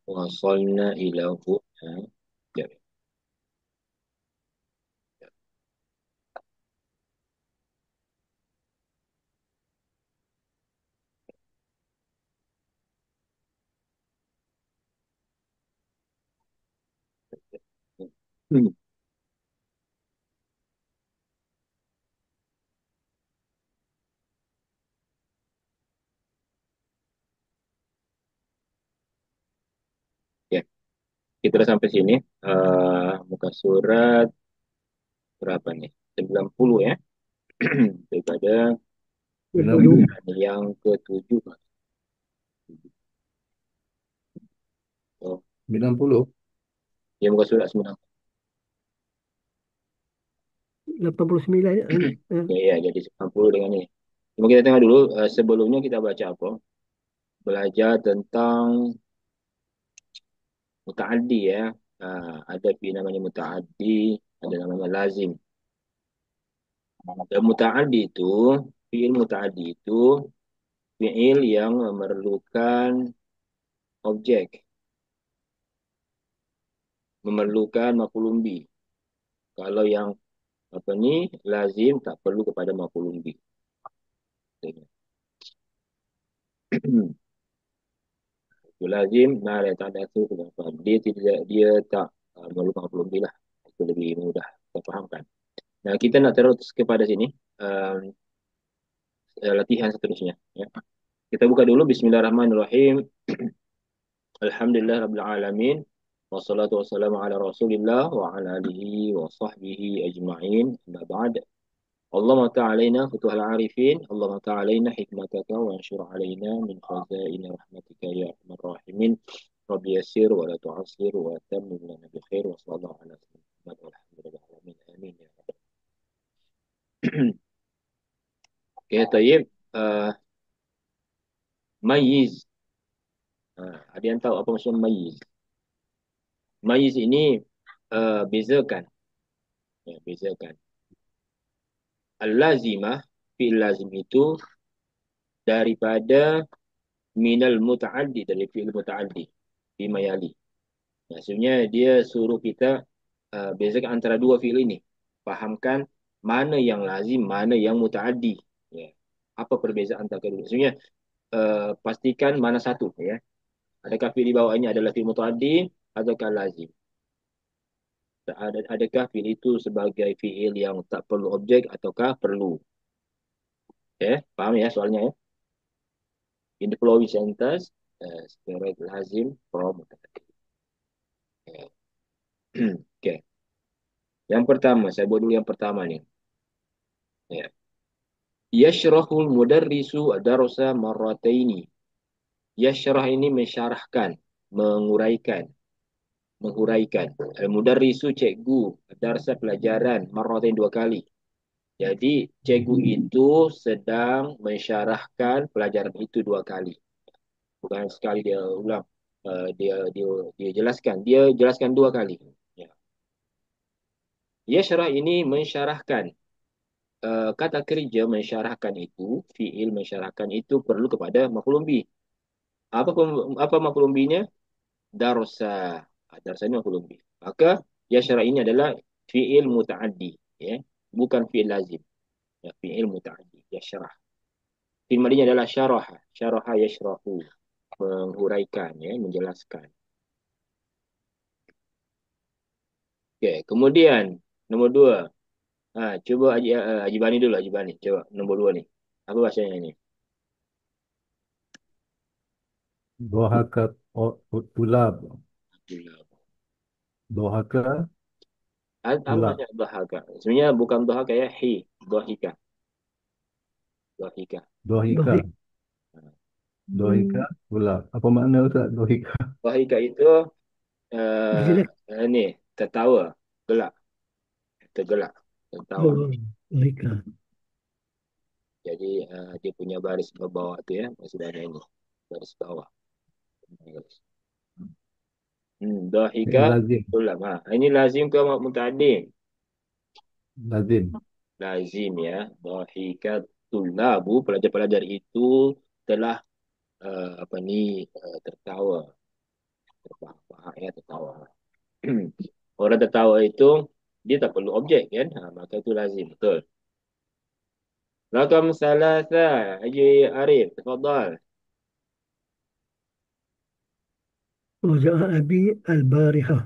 Wasalna ila huna. Ya, Hmm. Ya, kita dah sampai sini. Muka surat berapa nih? 90 ya. Daripada 90. yang ketujuh. Oh, 90. ya muka surat 90. 89 ya. Ya, ya, jadi 90 dengan ini. Cuma kita tengok dulu, sebelumnya kita baca apa? Belajar tentang mutaaddi ya. Ada namanya mutaaddi, ada namanya lazim. Dan fiil mutaaddi itu fiil yang memerlukan objek, memerlukan maf'ulun bih. Kalau yang apa ni lazim tak perlu kepada maf'ulun bih. Itu lazim, nah dia tak ada tu kenapa? Dia tak memerlukan maf'ulun bih lah. Itu lebih mudah kita fahamkan. Nah, kita nak terus kepada sini. um, Latihan seterusnya. Ya. Kita buka dulu. Bismillahirrahmanirrahim. Alhamdulillah Rabbil Alamin. Wassalatu wassalamu ala Rasulillah wa ala alihi wa sahbihi ajma'in. Amma ba'd. اللهم تعالى علينا فتوح العارفين اللهم تعالى علينا حكمتك وانشر علينا من خزائن رحمتك يا ارحم الراحمين رب يسر ولا تعسر وتمم لنا بخير وصلى الله على سيدنا محمد والحمد لله العالمين امين يا رب. Oke, طيب. Mayiz. Ada yang tahu apa maksud mayiz? Mayiz ini bezakan. Ya, bezakan. Al-lazimah, fi'il lazim itu daripada minal muta'addi, dari fi'il muta'addi. Bima yali. Maksudnya dia suruh kita bezakan antara dua fi'il ini. Fahamkan mana yang lazim, mana yang muta'addi. Ya. Apa perbezaan antara kedua? Maksudnya pastikan mana satu. Ya. Adakah fi'il di bawah ini adalah fi'il muta'addi ataukah lazim? Adakah fi'il itu sebagai fi'il yang tak perlu objek ataukah perlu? Faham ya soalnya ya? In the following sentence, separate lazim from muta'addi. Ya. Okay. Yang pertama, saya buat dulu yang pertama nih. Ya. Yashrahul mudarrisu darsa marrataini. Yashrah ini mensyarahkan, menguraikan, menghuraikan. Al-mudarrisu cikgu, darsa pelajaran, marratain dua kali. Jadi cikgu itu sedang mensyarahkan pelajaran itu dua kali. Bukan sekali dia ulang. Dia jelaskan. Dia jelaskan dua kali. Ya. Yashrah ini mensyarahkan. Kata kerja mensyarahkan itu, fiil mensyarahkan itu perlu kepada maf'ulun bih. Apa maf'ulun bihnya? Darsa. Darsa ini maf'ulun bih. Maka yashrah ini adalah fiil muta'addi, ya. Bukan fiil lazim. Ya, fiil muta'addi, yashrah. Fiil madinya adalah syaraha. Syaraha yashrahu. Menghuraikan, ya, menjelaskan. Okey, kemudian nombor dua. Cuba Haji Bani dulu, Haji Bani. Coba nombor dua ni. Apa bahasanya ini? Dohaka tulab. Dohaka Apa tulab. maksudnya dhahaka? Sebenarnya bukan dhahaka ya, dhahika. Dhahika. Dohika. Dohik. Dohika Hmm. tulab. Apa makna Ustaz dohika? Dhahika itu uh, Berjelek. ni tertawa, gelak, tergelak, tertawa. Oh, dohika. Jadi dia punya baris bawah tu ya, masih ada ini. Baris bawah. Dhahika Lazim. tulam. Ini lazim ke mutaaddi? Lazim. Lazim ya. Dhahika tulabu, pelajar-pelajar itu telah apa ni tertawa. Terbahak-bahak ya, tertawa. Orang tertawa itu dia tak perlu objek kan? Maka itu lazim, betul. Rakam salasa, Haji Arif, tafadhal. رجع أبي البارحة.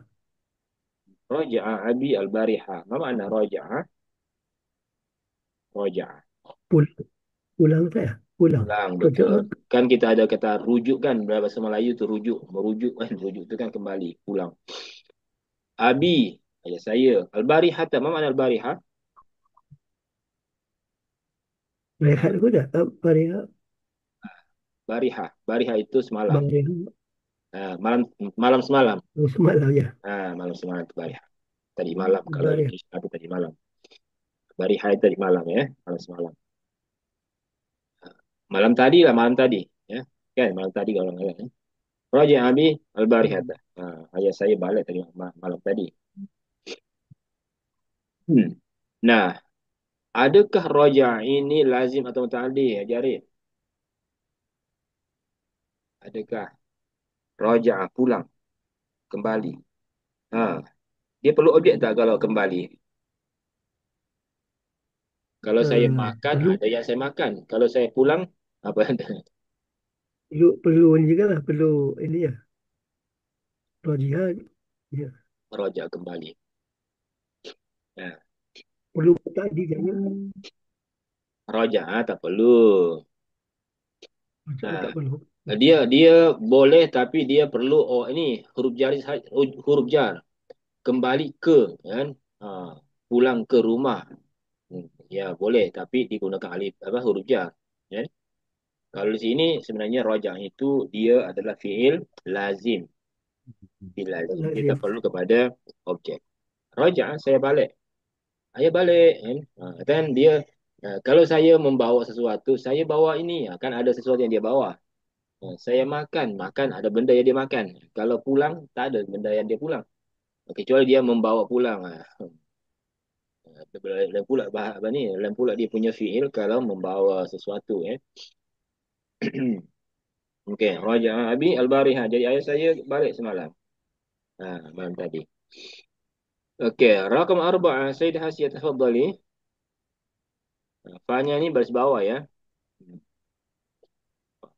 Raja'a abi al-bariha. Apa makna raja'a? Raja'a. Pulang, pulang saya. Pulang. Pulang, Rajak betul. Kan kita ada kata rujuk kan, dalam bahasa Melayu tu rujuk, merujuk kan, rujuk tu kan kembali, pulang. Abi, ayah saya. Al-bariha, apa makna al-bariha? rehat aku dah. Bariha. Bariha, bariha itu semalam. Bariha. Malam, malam semalam. Oh, semalam ya. Malam semalam itu bariha. Tadi malam kalau Bariha. Indonesia itu tadi malam. Bariha itu tadi malam ya, malam semalam. Malam tadi lah, malam tadi ya. Kan malam tadi kalau nggak salah. Raja Abi al-bariha. Ayah saya balik tadi malam tadi. Hmm. Nah, adakah raja ini lazim atau muta'addi ya Jarif? Adakah raja pulang kembali? Ha, dia perlu objek tak kalau kembali? Kalau saya makan, Perlu, ada yang saya makan. Kalau saya pulang, apa ada? perlu ini juga lah. Perlu ini ya. Rajia. Ya. Raja kembali. Ya. Perlu tadi kan. Raja tak perlu. Rajak Ha, tak perlu. dia dia boleh tapi dia perlu ini huruf jar huruf jar kembali ke kan ha, pulang ke rumah. Ya boleh tapi digunakan alif apa huruf jar kan. Kalau di sini sebenarnya raja itu dia adalah fiil lazim. Fiil lazim dia tak Lazim. perlu kepada objek. Raja saya balik. Saya balik kan. Kan dia kalau saya membawa sesuatu saya bawa ini kan ada sesuatu yang dia bawa. Saya makan, makan ada benda yang dia makan. Kalau pulang, tak ada benda yang dia pulang. Kecuali dia membawa pulang. Lain pula apa ni? Lain pula dia punya fiil kalau membawa sesuatu. Okey, Raja Abi Al-Bariha. Jadi ayah saya balik semalam. Malam tadi. Okey, rakam arba'ah. Sayyid Hasiyah, tafadhali. Fanya ni baris bawah ya.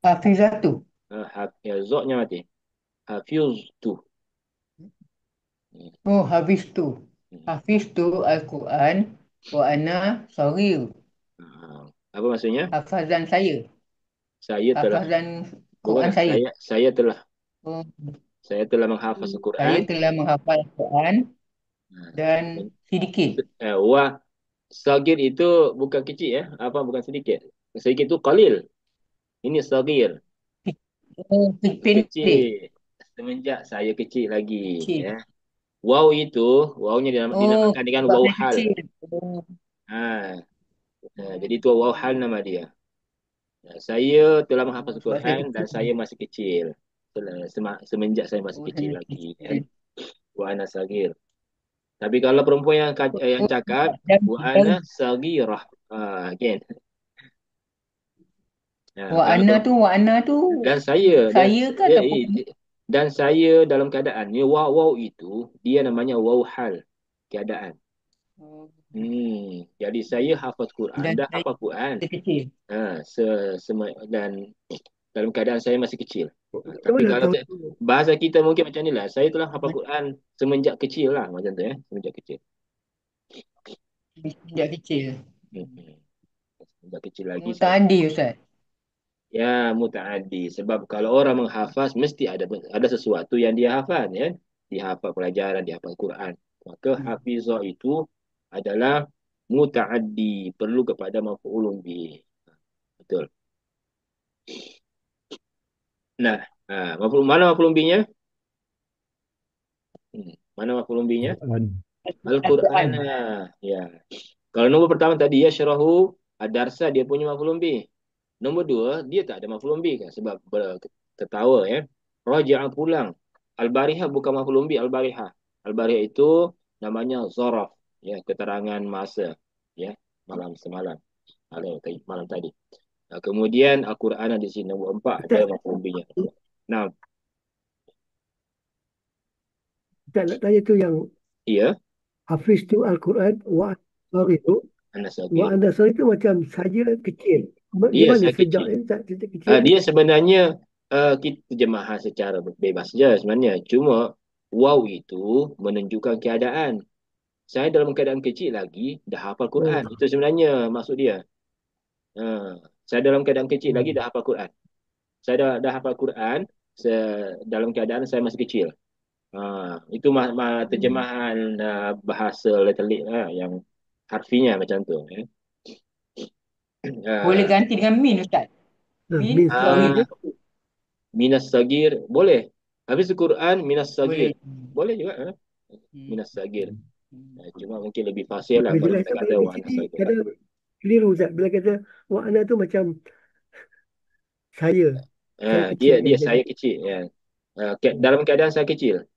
Hafizatu. Ya, zoknya mati. Hafiz tu. Oh, Hafiz tu Al-Quran wa ana saghir. Apa maksudnya? Hafazan saya. Saya telah Hafazan bukan Quran saya. saya telah Oh, saya telah menghafaz saya Al-Quran. telah menghafal Quran dan sedikit. Wah, sagir itu bukan kecil ya. Apa bukan sedikit. Sedikit itu qalil. Ini sagir. Oh, pendek. Kecil. Semenjak saya kecil lagi. Kecil. Ya. Waw itu, wawnya Oh, dinamakan dengan waw sebabnya hal. kecil. Oh, Ha, jadi oh, itu waw hal nama dia. Saya telah menghafaz oh, sebab saya Al-Quran dan saya kecil. masih kecil. Semenjak saya masih Oh, kecil saya lagi. Kan. kecil. Wa ana sagir. Tapi kalau perempuan yang Oh, cakap, wa dan ana sagirah. Again. Kalau wa ana tu dan saya saya ke eh, ataupun dan saya dalam keadaan ni waw waw itu dia namanya waw hal keadaan. oh, Jadi saya hafaz Quran dan dah saya hafaz Quran kecil. ha, dan dalam keadaan saya masih kecil. Macam Tapi mana kalau tahu? bahasa kita mungkin macam ni lah. Saya telah hafaz Quran semenjak kecil lah macam tu ya, semenjak kecil. Sejak kecil. Hmm. Semenjak kecil lagi saya Muta'addi Ustaz. ya mutaaddi sebab kalau orang menghafaz mesti ada sesuatu yang dia hafaz ya. Dia hafaz pelajaran, dia hafaz Quran. Maka hafizah itu adalah mutaaddi, perlu kepada maf'ulun bih. Betul. Nah, mana maf'ulun bihnya? Mana maf'ulun bihnya? Quran. Al-Quran. Al-Quran. Ya. Kalau nombor pertama tadi ya syarahu ad-darsa dia punya maf'ulun bih. Nombor dua, dia tak ada maf'ulun bih kan sebab ketawa ya. Raja'a pulang. Al-Barihah bukan maf'ulun bih Al-Barihah. Al-Barihah itu namanya zaraf ya, keterangan masa ya, malam semalam. Malam tadi. Kemudian Al-Quran di sini nombor empat ada Ustaz, maf'ulun bihnya. Nah, Tak nak tanya tu yang Iya, Hafiz tu Al-Quran sorry tu Anas wa Sagir. anda sorry tu macam saya kecil. Di Dia mana saya sejak kecil. ni sejak kecil? Dia sebenarnya kita terjemahan secara bebas je sebenarnya. Cuma waw itu menunjukkan keadaan. Saya dalam keadaan kecil lagi dah hafal Oh, Quran. Itu sebenarnya maksud dia. Saya dalam keadaan kecil lagi hmm. dah hafal Quran. Saya dah hafal Quran dalam keadaan saya masih kecil. Itu Hmm. terjemahan bahasa letterlik yang harfinya macam tu. Boleh Uh, ganti dengan min, Ustaz. Nah, Min min sorry sagir uh, tu. Minas Sagir boleh. Habis Quran Minas Sagir boleh. boleh juga. Hmm. Minas Sagir. Hmm. Cuma mungkin lebih fasih lah Boleh kalau jelas kita tak kata kalau di Wana sini Sagir. kadang keliru Ustaz bila kata wa anda tu macam saya Dia kecil kan dia jadi saya kecil. Ya. hmm. Dalam keadaan saya kecil.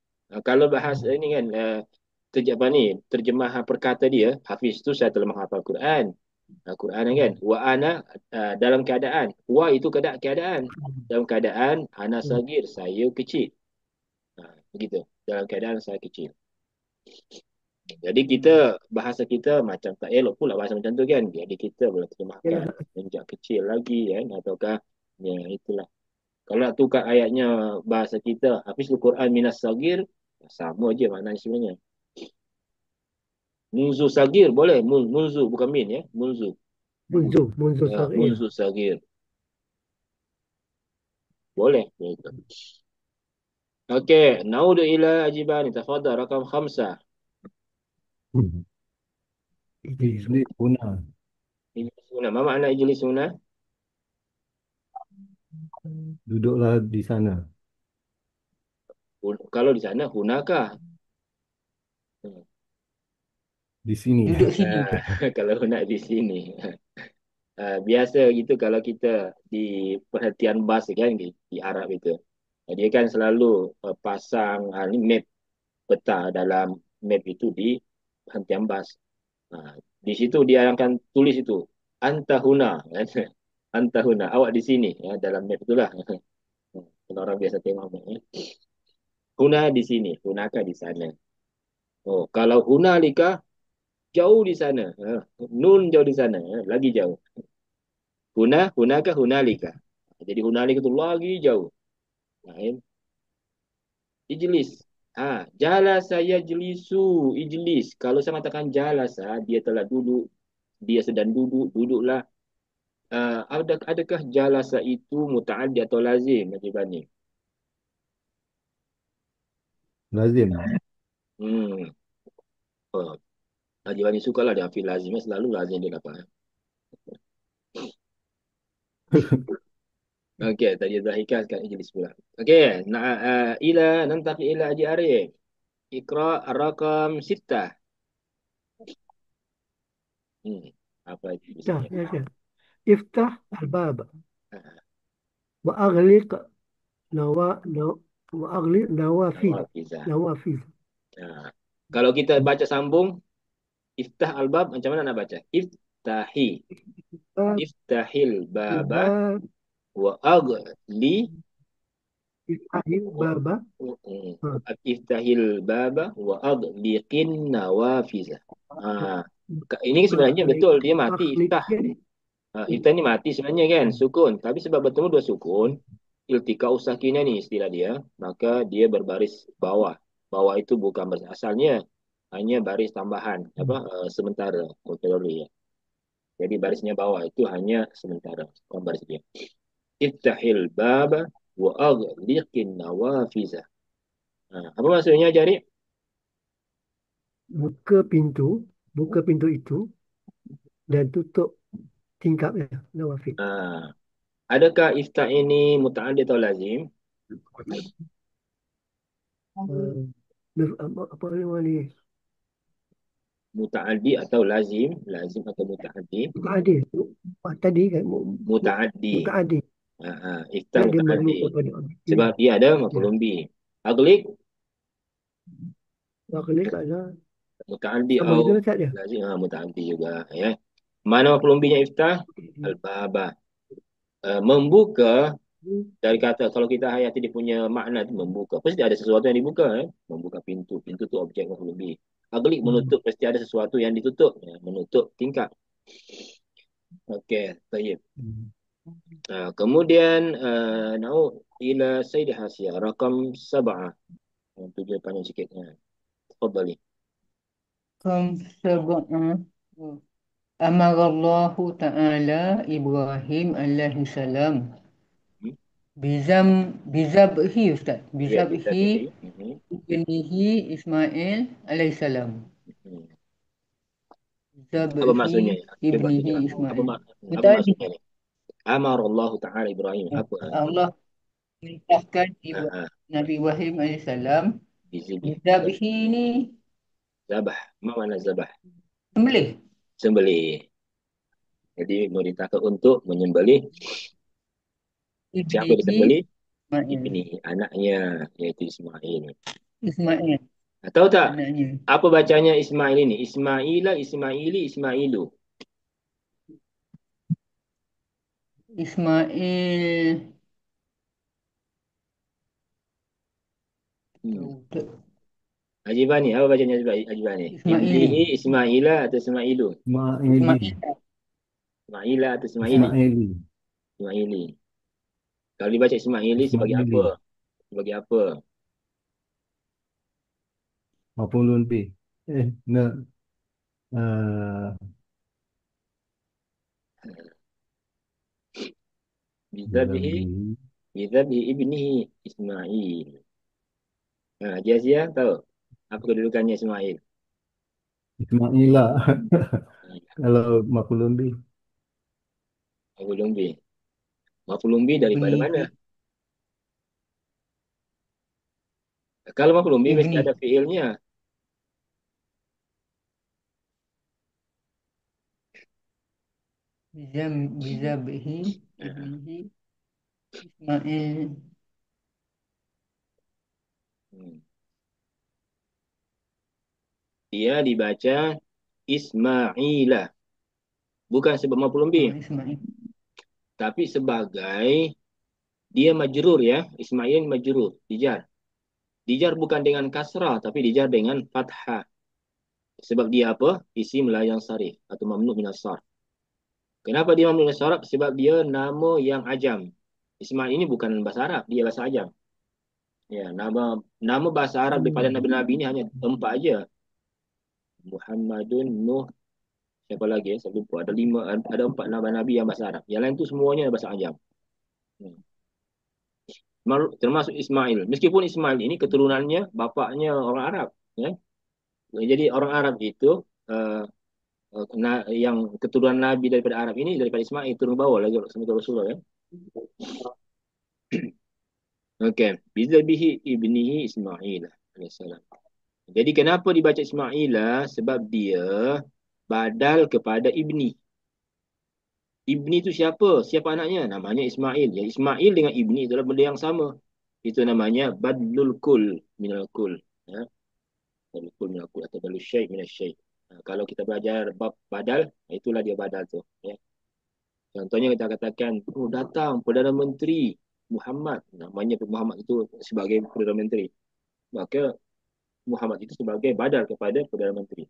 Kalau bahas ini kan apa ni terjemahan perkata dia Hafiz tu saya telah menghafal Quran. Quran kan. Hmm. Wa ana dalam keadaan. Wa itu keadaan. Dalam keadaan ana Hmm. sagir saya kecil. Begitu. Dalam keadaan saya kecil. Jadi kita Hmm. bahasa kita macam tak elok pula bahasa macam tu kan. Jadi kita boleh terjemahkan Yalah. sejak kecil lagi kan ataukah ya itulah. Kalau nak tukar ayatnya bahasa kita Hafizul Quran minas sagir sama je maknanya sebenarnya. Munzu sagir boleh munzu bukan min ya. Munzu. Munzo Ya, sagir. munzu sagir boleh. Gitu. Okey, naudu ila ajibani tafadhal rakam khamsah. Ijlis. Ijlis punah. Ijlisuna. Apa makna ijlisuna? Duduklah di sana. Kalau di sana hunakah? Hmm. Di sini. Duduk sini. Kalau hunak di sini. Biasa gitu kalau kita di perhentian bas kan di Arab itu. Dia kan selalu pasang ni map peta dalam map itu di perhentian bas. Di situ dia akan tulis itu antahuna kan. Antahuna awak di sini ya dalam map itulah. Kalau orang biasa tengok map ya. Huna di sini, hunaka di sana. Oh, kalau hunalika jauh di sana. Nun jauh di sana, lagi jauh. Hunaka, hunalika. Jadi hunalika itu lagi jauh. Nah, ijlis. Jalasa yajlisu, ijlis. Kalau saya katakan jalasa, dia telah duduk, dia sedang duduk, duduklah. Adakah jalasa itu mutaaddi atau lazim? Macam ni. Lazim. Hmm. Oh, Haji Wani suka lah dia hafil lazim. Selalu lazim dia dapat. Okey, tadi Zahika sekarang ijlis pula. Okey, ila nantaqi ila Haji Arif. Iqra rakam 6. Hmm. Apa itu Dah, tulisannya? ya, ya. Iftah al-bab Ah, wa aghliq nawa wa aghliq nawafid. Nawafizah. Nawafid. Ah. Kalau kita baca sambung, iftah albab macam mana nak baca? Iftahi. Bab Iftahil baba bab wa aghli. iftahil baba. Ha. Iftahil baba wa aghliqin nawafizah. Ah. Ini sebenarnya Aghliq betul dia mati aghliq iftah. ya ni. Iftah ni mati sebenarnya kan sukun. Tapi sebab bertemu dua sukun, iltika usakinah ni istilah dia, maka dia berbaris bawah. Bawah itu bukan baris asalnya, hanya baris tambahan apa sementara temporary ya. Jadi barisnya bawah itu hanya sementara, bukan baris dia. Iftahil baba wa aghliqin nawafizah. Apa maksudnya Jari? Buka pintu, buka pintu itu dan tutup tingkapnya. Nawafid. Ah, adakah iftah ini mutaaddi atau lazim? Apa nama ni? Mutaaddi atau lazim? Lazim atau mutaaddi? Mutaadil. Tadi kan Mutaaddi. mutaadil. Iftah Ya, dia meru mutaaddi. kepada objek. Sebab dia ada Ya. maf'ulun bih. Aglik Aghliq adalah mutaaddi sama au juga tak dia? lazim mutaaddi juga ya. Mana maf'ulun bihnya iftah? Al-baba. Membuka Dari kata kalau kita hayati dia punya makna tu membuka, pasti ada sesuatu yang dibuka kan? Membuka pintu. Pintu tu objek maf'ul bih. Aglik Hmm. menutup, pasti ada sesuatu yang ditutup. Ya, menutup tingkap. Okey, baik. Hmm. Kemudian naud ila Sayyidah Hasya rakam 7. Tujuh panjang sikit. Tafadhali. Kam sab'ah. Amarallahu ta'ala Ibrahim alaihi salam Hmm? bizabhi Ustaz. Ya, bisa Bizabhi bihi. Mhm. ibnihi Ismail alaihi salam. Mhm. Apa Bizabhi maksudnya ya? Cuba ibnihi tunjukkan. Apa, Ismail. apa Betul. maksudnya ni? Amar Allah Ta'ala Ibrahim. Apa? Allah perintahkan Ah, ah. Nabi Ibrahim alaihissalam Bizibih. bizabhi ini Zabah. Apa makna zabah? sembelih Sembelih. Jadi merintahkan untuk menyembelih. Siapa yang ibnihi disembelih? Ismail. Ibni, anaknya, iaitu Ismail. Ismail Tahu tak? anaknya. Apa bacanya Ismail ini? Ismaila, Ismaili, Ismailu. Ismail Hmm. tahu tak? Ajibani, apa bacanya Ajibani? Ismaili. Ibnihi, Ismaila atau Ismailu? Ismaili. Ismail. Ismaila atau Ismaili? Ismaili. Ismaili. Kalau dibaca Ismaili sebagai Ismaili. apa? Sebagai apa? Maf'ulun bih. Nak. Uh, Bizabihi, Zabihi. bizabihi ibnihi Ismail. Jazia tahu? Apa kedudukannya Ismail? Ismaila. Kalau maf'ulun bih. Aku lumbi. Maf'ul lumbi daripada mana? Ibnihi. Kalau maf'ul lumbi mesti Ibni. ada fiilnya. Bizabhi Ah, ibnihi Ismail. hmm. Dia dibaca Ismailah. Bukan sebab maf'ul lumbi, Ismail. tapi sebagai dia majrur ya. Ismail majrur, dijar. Dijar bukan dengan kasrah, tapi dijar dengan fathah. Sebab dia apa? Isim la yang sarif atau mamnu minas sarf. Kenapa dia mamnu minas sarf? Sebab dia nama yang ajam. Ismail ini bukan bahasa Arab, dia bahasa ajam. Ya, nama bahasa Arab daripada Hmm. nabi-nabi ini hanya 4 aja. Muhammadun, Nuh, siapa lagi? Saya lupa. Ada 4 nama nabi yang bahasa Arab. Yang lain tu semuanya bahasa ajam. Hmm. Termasuk Ismail. Meskipun Ismail ini keturunannya bapaknya orang Arab, ya. Jadi orang Arab itu yang keturunan Nabi daripada Arab ini daripada Ismail turun bawah lagi sama Rasulullah ya. Okey, bizabihi ibnihi Ismail alaihissalam. Jadi kenapa dibaca Ismail lah? Sebab dia badal kepada ibni. Ibni itu siapa? Siapa anaknya? Namanya Ismail. Ya, Ismail dengan ibni adalah benda yang sama. Itu namanya badlul kul minal kul. Ya, badlul kul minal kul atau badlul syai' minal syai'. Kalau kita belajar bab badal, itulah dia badal tu. Ya. Contohnya kita katakan, oh datang Perdana Menteri Muhammad. Namanya Muhammad itu sebagai Perdana Menteri. Maka Muhammad itu sebagai badal kepada Perdana Menteri.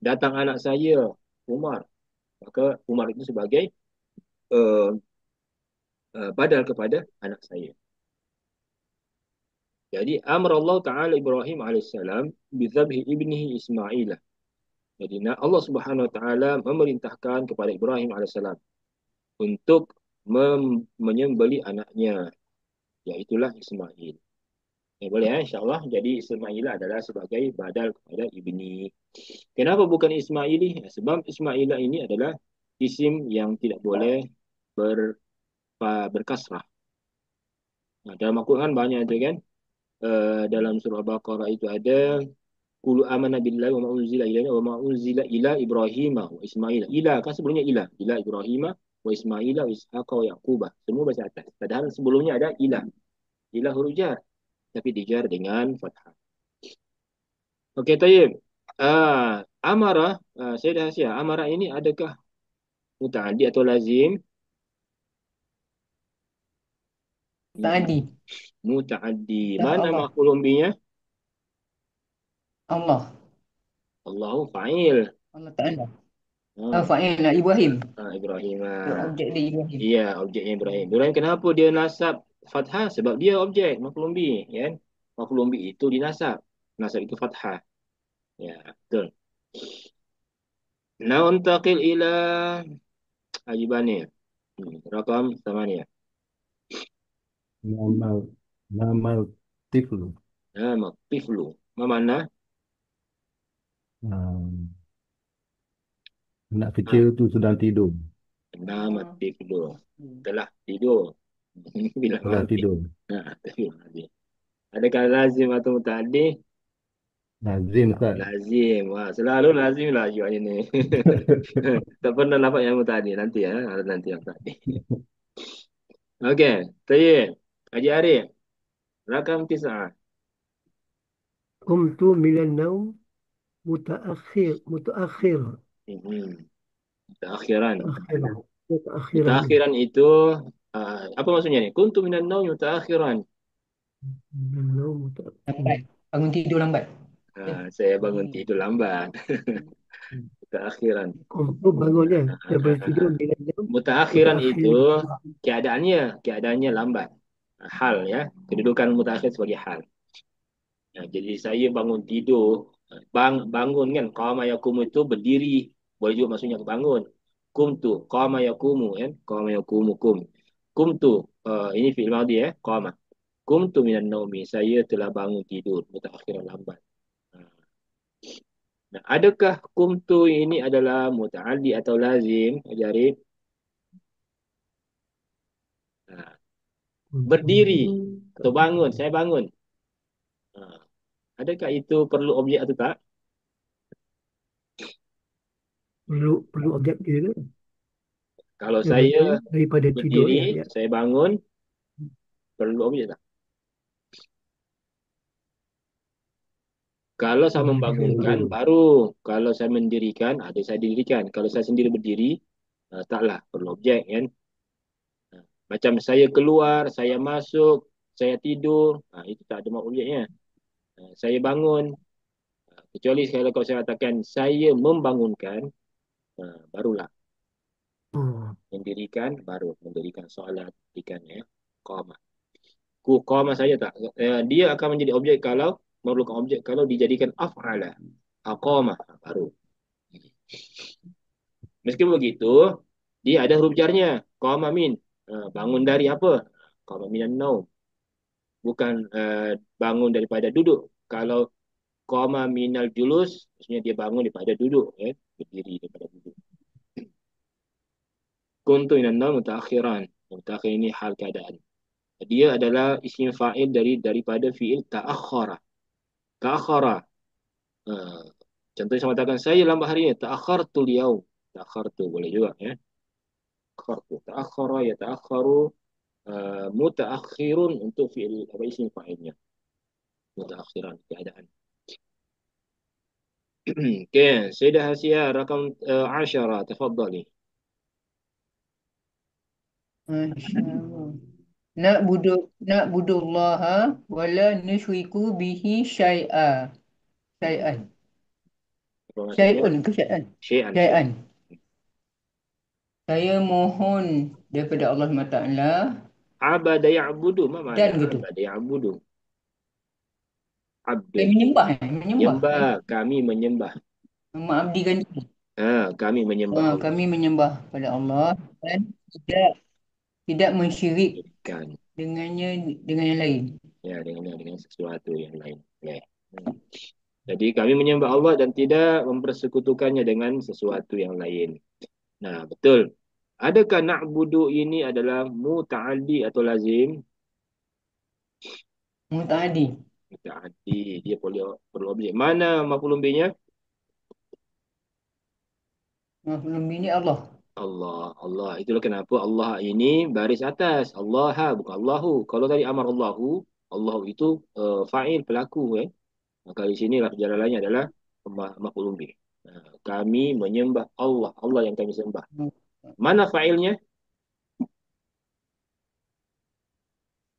Datang anak saya, Umar. Maka Umar itu sebagai uh, badal kepada anak saya. Jadi amr Allah Ta'ala Ibrahim alaihissalam bizabhi ibnihi Ismail. Jadi Allah Subhanahu Wa Ta'ala memerintahkan kepada Ibrahim alaihissalam untuk menyembeli anaknya, yaitulah Ismail. Boleh insyaAllah. Jadi Ismail adalah sebagai badal kepada ibni. Kenapa bukan Ismaili? Sebab Ismail ini adalah isim yang tidak boleh berkasrah. Dalam Al-Quran banyak itu kan. Dalam surah Al-Baqarah itu ada Qulu amanna billahi wa ma unzila ilaina wa ma unzila ila Ibrahim wa Ismail. Ila kan sebelumnya ila Ibrahim wa Ismail wa Ishaq wa Yaqub. Semua bahasa atas. Padahal sebelumnya ada ila. Ila huruf jar tapi dijar dengan fathah. Okey, tayyib. Amarah, saya dah siap. Amarah ini adakah muta'addi atau lazim? Ta'adi. Muta'addi. Dah Mana Allah. maf'ulun bihi-nya? Allah. Allahu fa'il. Allah Ta'ala. Ha, Fa'il lah Ibrahim. Ibrahim. Objek dia Ibrahim. Iya, objeknya Ibrahim. Ibrahim kenapa dia nasab fathah? Sebab dia objek maf'ulun bihi, kan? Maf'ulun bihi itu dinasab. Nasab itu fathah. Ya, betul. Nantaqil ila ajibani. Rakam 8. Namal namal tiflu. Nama tiflu. Ma mana? Ah, anak kecil Ha, tu sedang tidur. nama Oh. tiflu. Telah tidur. Bila Telah mati. tidur. Telah mati. Adakah lazim atau muta'addi? Nazim Ustaz. Lazim. Wah, selalu lazim lah jawapan ini. Tak pernah dapat yang muta'addi. Nanti ya. Ada nanti yang muta'addi. Okey. Tayyib. Haji Arif. Rakam 9. قمت من النوم متأخرا. Mutaakhiran. متأخرا. Mutaakhiran itu apa maksudnya ni? Kuntu minan naum mutaakhiran. من النوم Lambat. Bangun tidur lambat. Saya bangun tidur lambat. Mutaakhiran. قمت bangunnya. Daripada tidur من النوم Mutaakhiran itu متأخرا. keadaannya lambat. Hal ya, kedudukan mutaakhir sebagai hal. Jadi saya bangun tidur, bangun kan, qama yakumu itu berdiri, boleh juga maksudnya bangun. Kumtu, qama yakumu kan, qama yakumu kumtu, ini fi'il madhi ya, qama. Kumtu minan naumi, saya telah bangun tidur, mutaakhiran lambat. Nah, adakah kumtu ini adalah muta'addi atau lazim, Jarib? Nah, berdiri atau bangun, saya bangun. Adakah itu perlu objek atau tak? Perlu objek dia kan? Kalau Dia saya bangun daripada tidur berdiri, ya. saya bangun, perlu objek tak? Kalau saya membangunkan, baru. Kalau saya mendirikan, ada saya dirikan. Kalau saya sendiri berdiri, taklah perlu objek kan. Macam saya keluar, saya masuk, saya tidur, itu tak ada objeknya. Saya bangun, kecuali kalau saya katakan saya membangunkan, barulah Oh. mendirikan, baru mendirikan solat, mendirikan ya, qamah. Qamah saja tak. Dia akan menjadi objek kalau memerlukan objek kalau dijadikan af'ala. Aqamah baru. Meskipun begitu, dia ada huruf jarnya. Qama min. Bangun dari apa? Qama minan naum. Bukan bangun daripada duduk. Kalau qama minal julus, maksudnya dia bangun daripada duduk. Berdiri daripada duduk. Kuntu minan naum mutaakhiran. Mutaakhir ini hal keadaan. Dia adalah isim fa'il daripada fi'il ta'akhara. Ta'akhara. Uh, Contohnya saya katakan saya lambat hari ini. Ta'akhartu liyaum. Ta'akhartu boleh juga ya. Ta'akhartu. Ta'akhara ya ta'akharu. Mutaakhirun untuk fi'il apa isim fa'ilnya. Mutaakhiran keadaan. Okay. Sayyidah Hasia rakam 10. Tafadhali. MasyaAllah. Na'budullaha wala nusyriku bihi syai'an. Apa maksudnya? Syai'un ke syai'an? Syai'an. Syai'an. Saya mohon daripada Allah SWT Abada ya'budu. Apa dan makna gitu. abada ya'budu? Abdu. Saya menyembah. Menyembah. Menyembah. Kami menyembah. Mengabdikan diri. Kami menyembah Allah. Kami menyembah pada Allah dan tidak mensyirik Kan. dengan yang lain. Ya, dengan sesuatu yang lain. Ya. Jadi kami menyembah Allah dan tidak mempersekutukannya dengan sesuatu yang lain. Nah, betul. Adakah na'budu ini adalah muta'addi atau lazim? Muta'adi. Muta'addi. Dia perlu objek. Mana maf'ulun bihnya? Maf'ulun bihi Allah. Allah. Allah. Itulah kenapa Allah ini baris atas. Allah bukan Allahu. Kalau tadi amar Allahu, Allahu itu fa'il pelaku kan. Maka di sini perjalanannya adalah maf'ulun bih. Kami menyembah Allah. Allah yang kami sembah. Mana fa'ilnya?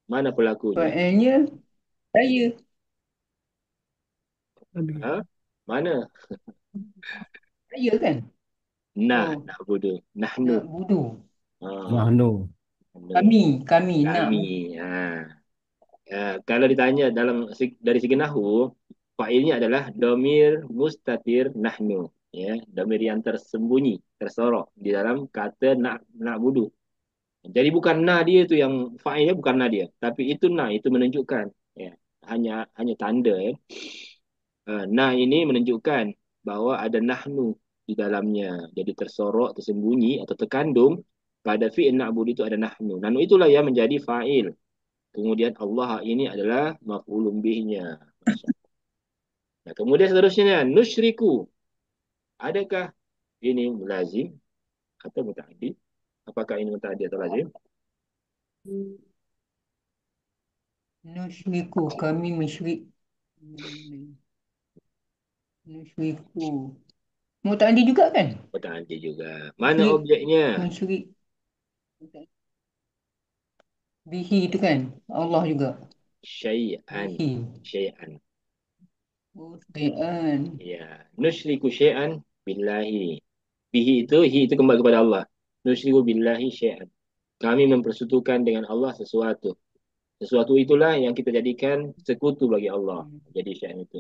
Mana pelakunya? Fa'ilnya saya. Habis. Ha? Mana? Saya kan? Nah, Oh, na'budu. Nahnu. nak budu. Ha, Nahnu. nahnu. Kami nak Kami. Ha. Kalau ditanya dari segi nahwu, fa'ilnya adalah domir mustatir nahnu. Ya, domir yang tersembunyi, tersorok di dalam kata na'budu. Jadi bukan na dia tu yang fa'ilnya bukan na dia, tapi itu na itu menunjukkan ya, hanya tanda ya. Na ini menunjukkan bahwa ada nahnu di dalamnya. Jadi tersorok, tersembunyi atau terkandung pada fi'il na'bud itu ada nahnu. Nahnu itulah yang menjadi fa'il. Kemudian Allah ini adalah maf'ulun bihnya. Nah, kemudian seterusnya nusyriku. Adakah ini lazim atau muta'addi? Apakah ini muta'addi atau lazim? nusyriku. Kami musyrik. Nusyriku. Muta'addi juga kan? Muta'addi juga. Mana Musyrik. objeknya? Musyrik. Bihi itu kan? Allah juga. Syai'an. Bihi. Syai'an. Oh, sayaan. Ya, nusyriku syai'an billahi. Bihi itu, hi itu kembali kepada Allah. Nusyriku billahi syai'an. Kami mempersekutukan dengan Allah sesuatu. Sesuatu itulah yang kita jadikan sekutu bagi Allah. Jadi syai'an itu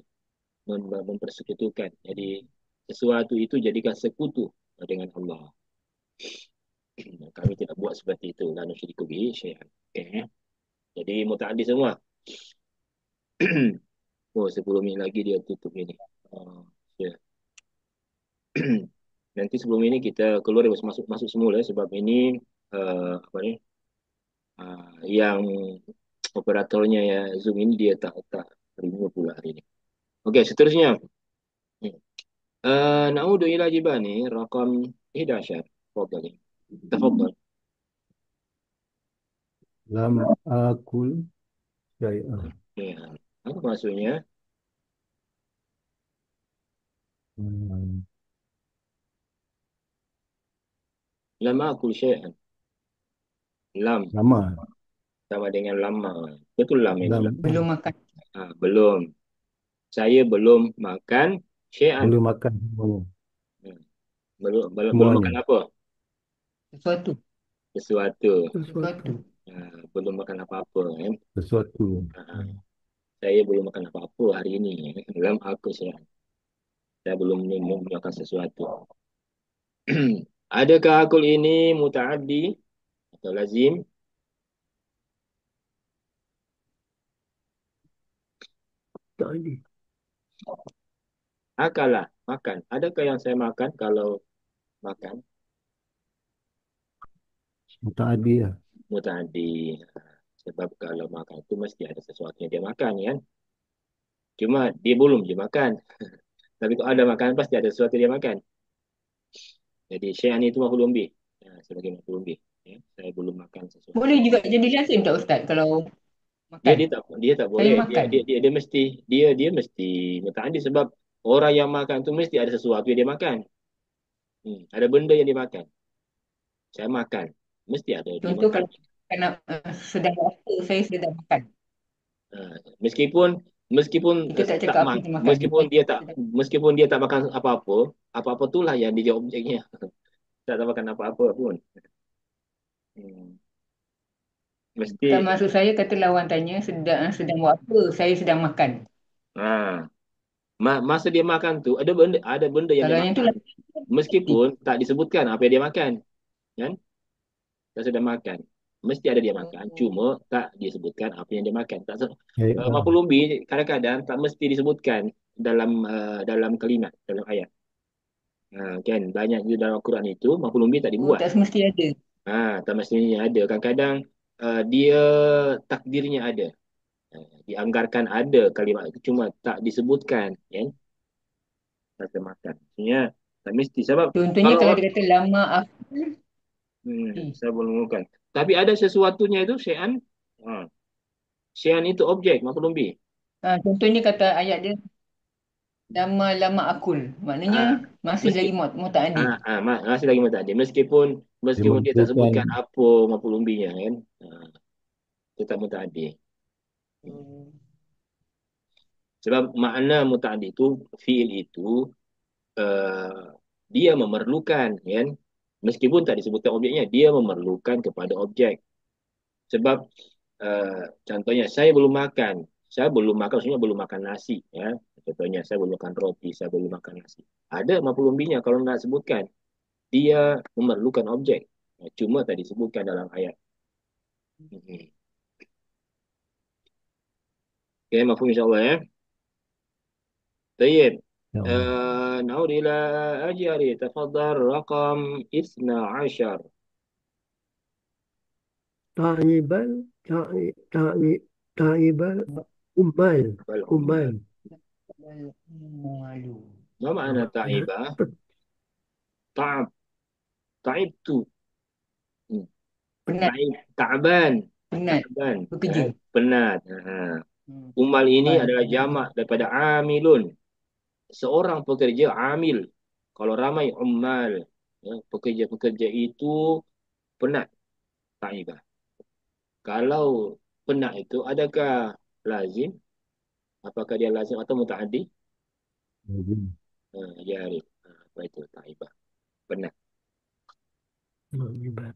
mempersekutukan. Jadi sesuatu itu jadikan sekutu dengan Allah. Kami tidak buat seperti itu. La nusyriku bihi syai'an. Okay. Jadi muta'addi semua. Oh, 10 minit lagi dia tutup ini. Ya. Nanti sebelum ini kita keluar masuk semula sebab ini apa ni yang operatornya ya Zoom ini dia tak terima pula hari ini. Okey, seterusnya. Na'udu ila jibani raqam 11. Tafadhali. Tafadhal. Lam akul syai'an. Ya. Apa maksudnya? Hmm, Lam akul syai'an. Lam Lama. sama dengan lama. Betul lam ini. Lam Belum makan. Belum. Saya belum makan syai'an. belum makan semuanya. Hmm. Belum Semuanya. makan apa? Sesuatu. Sesuatu. Sesuatu. Belum makan apa-apa kan. Sesuatu. Ah, saya belum makan apa-apa hari ini. Dalam aku saya belum makan sesuatu. Adakah akul ini mutaaddi atau lazim? Tak ada. Akalah, makan. Adakah yang saya makan kalau makan? Mutaaddi lah. Mutaaddi. Sebab kalau makan itu mesti ada sesuatu yang dia makan kan. Cuma dia belum je makan. Tapi kalau ada makan pasti ada sesuatu yang dia makan. Jadi syai'an itu maf'ulun bih. Sebagai maf'ulun bih. Ya, saya belum makan sesuatu. Boleh juga jadi lazim tak Ustaz kalau Dia makan? dia tak Saya boleh. makan. Dia mesti dia mesti mutaaddi sebab orang yang makan tu mesti ada sesuatu yang dia makan. Ada benda yang dia makan. Saya makan. Mesti ada dia Contoh makan. kalau sedang apa, saya sedang makan. Meskipun meskipun Kita tak tak cakap apa mak kita makan. meskipun dia tak makan apa-apa, apa-apa itulah yang dia objeknya. Tak makan apa-apa pun. Hmm. Mesti Tak maksud saya kata lawan tanya sedang buat apa, saya sedang makan. ha, masa dia makan tu ada benda yang Kalau dia yang tu makan. Meskipun tak disebutkan apa yang dia makan, kan? Dia sudah makan. Mesti ada dia makan, cuma tak disebutkan apa yang dia makan. Tak Syai'an. maf'ul bih kadang-kadang tak mesti disebutkan dalam kalimat, dalam ayat. Kan banyak juga dalam Al-Quran itu maf'ul bih tak dibuat. tak semesti ada. Tak mestinya ada. Kadang-kadang dia takdirnya ada. Dianggarkan ada kalimat itu cuma tak disebutkan, kan? Kata makan. Maksudnya tak mesti sebab Contohnya kalau kalau dia kata lama aku. saya belum menemukan. Tapi ada sesuatunya itu syai'an. Syai'an itu objek maf'ul bih. Contohnya kata ayat dia lama akul. Maknanya Ah, masih meski lagi muta'addi. masih lagi muta'addi. Meskipun Dia dia tak menunjukkan sebutkan apa maf'ul bihnya kan. tetap mutaaddi. Hmm. Sebab makna mutaaddi itu, fiil itu uh, dia memerlukan, kan? Meskipun tak disebutkan objeknya, dia memerlukan kepada objek. Sebab contohnya saya belum makan. Saya belum makan, maksudnya belum makan nasi. Ya. Contohnya saya belum makan roti, saya belum makan nasi. Ada maf'ul bihi kalau nak sebutkan. Dia memerlukan objek. Cuma tak disebutkan dalam ayat. Hmm. Okay, mafhum insyaAllah ya. طيب Ya Allah. نعود إلى أجري تفضل رقم 12. Ta'iban, ta'iban, umal, والعمال. umal. Malu. ما معنى Ya. تعب؟ تعب تعبت. Penat, تعبان penat تعبان bekerja. penat. Hmm. Umal ini Mal. adalah jamak daripada amilun. Seorang pekerja amil. Kalau ramai ummal, ya, pekerja-pekerja itu penat. Taibah. Kalau penat itu adakah lazim? Apakah dia lazim atau mutaaddi? Lazim. Jarib. Apa itu taibah? Penat. Ta'iban.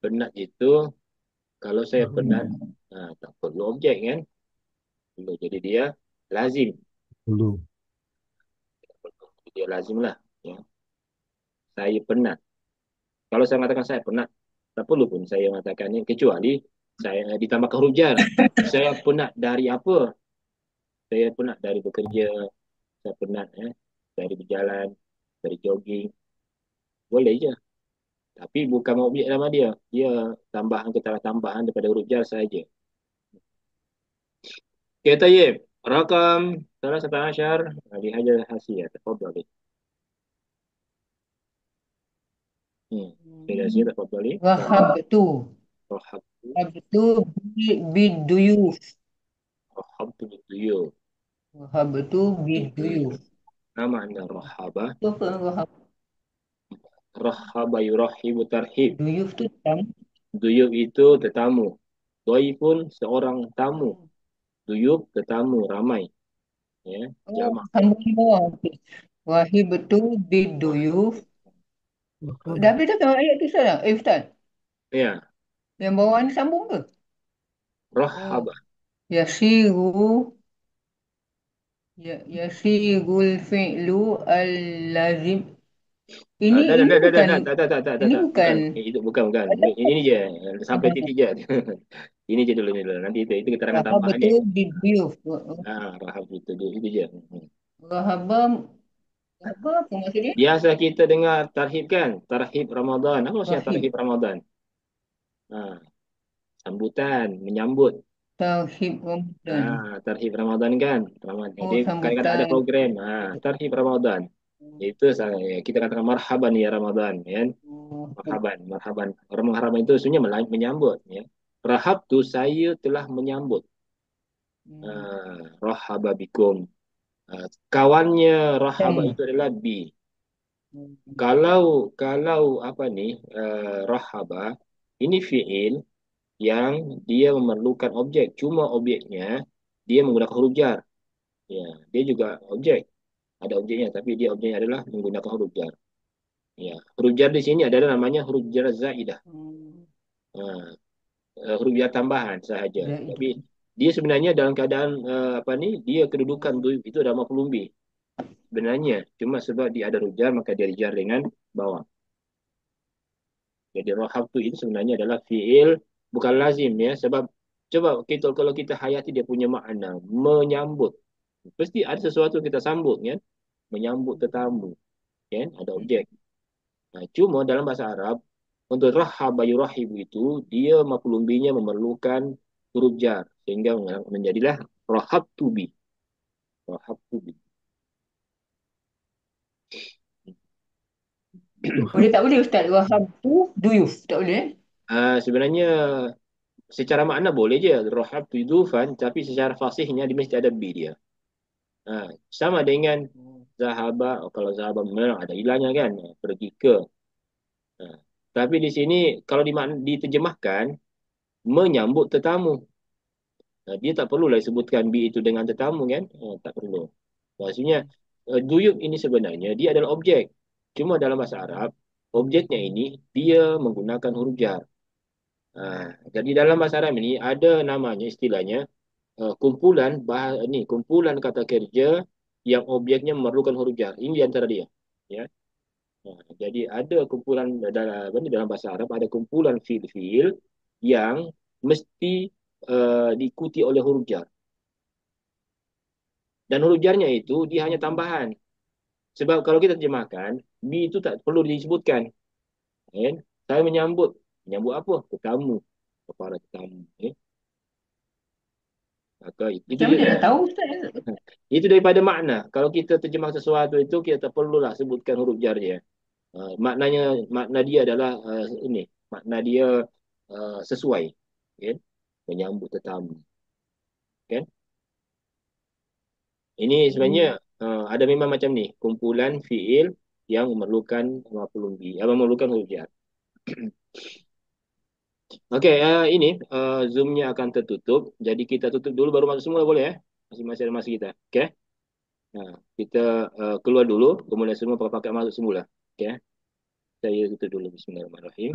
Penat itu kalau saya penat, tak perlu objek kan? Perlu. Jadi dia lazim. Dulu. Dia lazim lah. Ya. Saya penat. Kalau saya mengatakan saya penat, tak perlu pun saya mengatakannya. Kecuali saya ditambahkan huruf jar. Saya penat dari apa? Saya penat dari bekerja. Saya penat dari berjalan, dari jogging. Boleh je. Tapi bukan objek nama dia. Dia tambahan ketara tambahan daripada huruf jar saja. Okay, tayyib. Rakam 13. Lihaja Hasiyah. Tafadhali. Saya dah sini, tafadhali. Wahabtu. Rahabtu. Wahabtu biduyuf. Rahabtu biduyur. Wahabtu biduyuf. Nama anda rahaba. Itu apa wahab? Rahaba yurahibu tarhib. Duyuf tu tamu. Duyub itu tetamu. Doi pun seorang tamu. Duyub tetamu ramai. Ya, Oh, jamak. sambung di bawah. Okey. Wahibtu biduyuf. Dah Wahab. habis dah tahu ayat tu Ustaz? Ustaz. Ya, Yang bawah ni sambung ke? Oh. rahaba. Yasiru. Yasirul fi'lu al-lazim. Ini Dah, dah, ini dah, dah, dah, bukan dah, tak, tak, tak, tak, tak, ini tak. bukan Bukan. Itu bukan. Ini je. Sampai titik je. Ini je dulu, ni dulu. Nanti itu keterangan tambahan wahabatu dia. biduyuf. Rahab itu je. Wahaba apa maksudnya? Biasa kita dengar tarhib kan? Tarhib Ramadan. Apa maksudnya Wahib. tarhib Ramadan? Ha, sambutan, menyambut. Tauhid Ramadan. Tarhib Ramadan kan? Ramadan. Oh, Jadi kadang-kadang ada sambutan. program. Tarhib Ramadan. Itu kita katakan marhaban ya Ramadan, kan? Oh, Marhaban. Orang marhaban itu sebenarnya menyambut, ya. Rahab tu saya telah menyambut. hmm. Rahaba bikum. Kawannya rahaba Sama. itu adalah bi. Hmm. Kalau apa ni rahaba ini fiil yang dia memerlukan objek. Cuma objeknya dia menggunakan huruf jar. Ya, dia juga objek. Ada objeknya, tapi dia objeknya adalah menggunakan huruf jar. Ya, huruf jar di sini adalah namanya huruf jar zaidah. Hmm. Ha, huruf jar tambahan sahaja. Dah itu. Tapi dia sebenarnya dalam keadaan apa ni? Dia kedudukan Hmm. itu adalah maf'ul bih. Sebenarnya cuma sebab dia ada huruf jar maka dia dijar dengan bawah. Jadi rahab tu itu sebenarnya adalah fiil bukan lazim ya sebab coba kita kalau kita hayati dia punya makna menyambut. Pasti ada sesuatu kita sambut kan? Menyambut tetamu kan? Ada objek. Cuma dalam bahasa Arab untuk rahaba yurahibu itu dia maf'ul bihnya memerlukan huruf jar sehingga menjadilah rahab tubi. Rahab tubi. Boleh tak boleh Ustaz? Wahab tu duyuf. Tak boleh? Sebenarnya secara makna boleh je rahab tu idufan tapi secara fasihnya dia mesti ada bi dia. Sama dengan Hmm. zahaba, kalau zahaba memang ada ilahnya kan, pergi ke. Ha. Tapi di sini kalau diterjemahkan menyambut tetamu. Dia tak perlulah sebutkan be itu dengan tetamu kan? Tak perlu. Maksudnya duyuk ini sebenarnya dia adalah objek. Cuma dalam bahasa Arab, objeknya ini dia menggunakan huruf jar. Jadi dalam bahasa Arab ini ada namanya istilahnya kumpulan kata kerja yang objeknya memerlukan huruf jar. Ini di antara dia. Ya. Jadi ada kumpulan dalam bahasa Arab ada kumpulan fiil-fiil yang mesti diikuti oleh huruf jar. Dan huruf jarnya itu dia hanya tambahan. Sebab kalau kita terjemahkan, be itu tak perlu disebutkan. Kan? Saya menyambut. Menyambut apa? Tetamu. Para tetamu. Maka itu Macam dia, mana nak tahu Ustaz? itu daripada makna. Kalau kita terjemah sesuatu itu, kita tak perlulah sebutkan huruf jar dia. Makna dia adalah ini. Makna dia sesuai. Kan? Menyambut tetamu. Kan? Ini sebenarnya ada memang macam ni. Kumpulan fiil yang memerlukan maf'ulun bi, memerlukan huruf jar. Okey, ini Zoom-nya akan tertutup. Jadi kita tutup dulu baru masuk semula boleh ya? Masih ada masa kita. Okey. Kita keluar dulu, kemudian semua pakai masuk semula. Okey. Saya tutup dulu. Bismillahirrahmanirrahim.